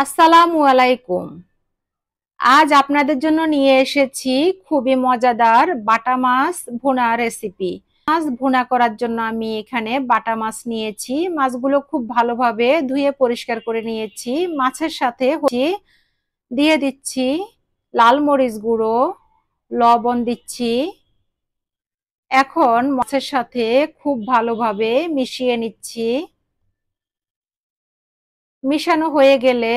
আসসালামু আলাইকুম। আজ আপনাদের জন্য নিয়ে এসেছি খুবই মজাদার বাটা মাছ ভুনা রেসিপি। মাছ ভুনা করার জন্য আমি এখানে বাটা মাছ নিয়েছি। মাছগুলো খুব ভালোভাবে ধুয়ে পরিষ্কার করে নিয়েছি। মাছের সাথে দিয়ে দিচ্ছি লাল মরিচ গুঁড়ো, লবণ দিচ্ছি। এখন মাছের সাথে খুব ভালোভাবে মিশিয়ে নিচ্ছি। মিশানো হয়ে গেলে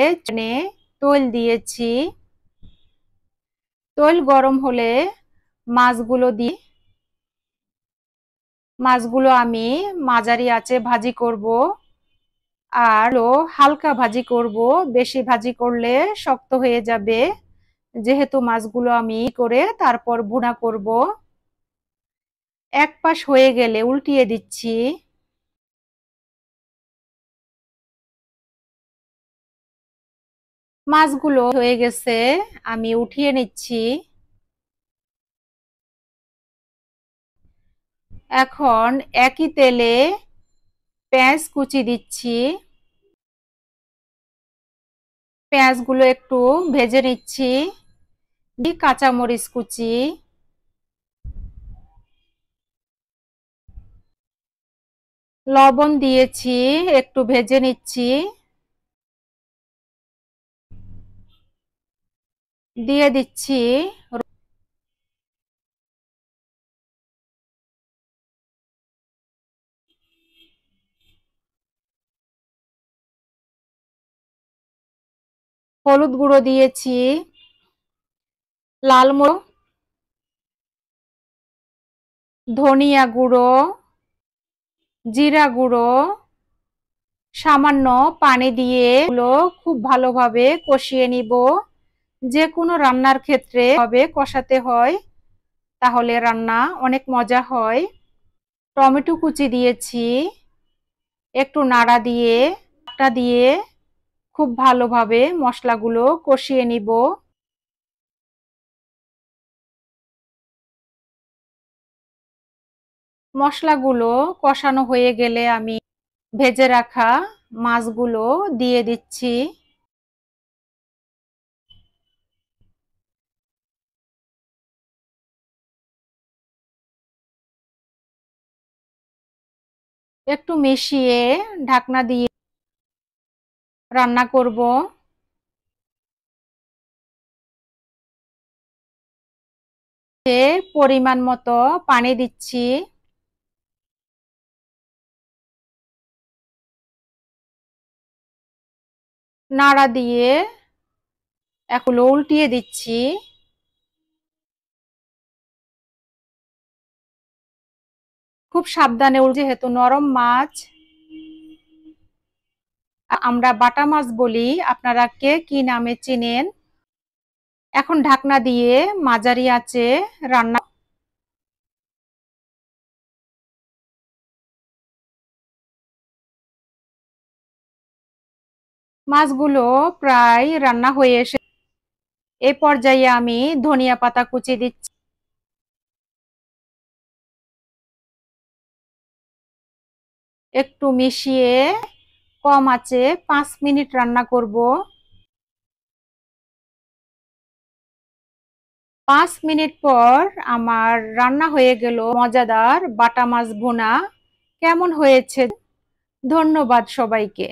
তেল দিয়েছি। তেল গরম হলে মাছগুলো আমি মাঝারি আঁচে ভাজি করব, আর হালকা ভাজি করব। বেশি ভাজি করলে শক্ত হয়ে যাবে, যেহেতু মাছগুলো আমি তারপর ভুনা করব। এক পাশ হয়ে গেলে উল্টিয়ে দিচ্ছি। মাছগুলো হয়ে গেছে, আমি উঠিয়ে নিচ্ছি। এখন একই তেলে পেঁয়াজ কুচি দিচ্ছি। পেঁয়াজগুলো একটু ভেজে নিচ্ছি। কাঁচামরিচ কুচি, লবণ দিয়েছি, একটু ভেজে নিচ্ছি। দিয়ে দিচ্ছি হলুদ গুঁড়ো দিয়েছি, লাল মরিচ, ধনিয়া গুঁড়ো, জিরা গুঁড়ো, সামান্য পানি দিয়ে খুব ভালোভাবে কষিয়ে নিব। যে কোনো রান্নার ক্ষেত্রে কষাতে হয়, তাহলে রান্না অনেক মজা হয়। টমেটো কুচি দিয়েছি, একটু নাড়া দিয়ে খুব ভালোভাবে মশলাগুলো কষিয়ে নিব। মশলাগুলো কষানো হয়ে গেলে আমি ভেজে রাখা মাছগুলো দিয়ে দিচ্ছি। একটু মিশিয়ে ঢাকনা দিয়ে রান্না করব। পরিমাণ মতো পানি দিচ্ছি। নাড়া দিয়ে এখন উল্টিয়ে দিচ্ছি। খুব সাবধানে যেহেতু নরম মাছ, আমরা বাটা মাছ বলি, আপনারা কে কি নামে চিনেন। এখন ঢাকনা দিয়ে মাঝারি আঁচে রান্না। মাছগুলো প্রায় রান্না হয়ে এসে এ পর্যায়ে আমি ধনিয়া পাতা কুচি দিচ্ছি। একটু মিশিয়ে কম আঁচে 5 মিনিট রান্না করব। 5 মিনিট পর আমার রান্না হয়ে গেল মজাদার বাটা মাছ ভুনা। কেমন হয়েছে? ধন্যবাদ সবাইকে।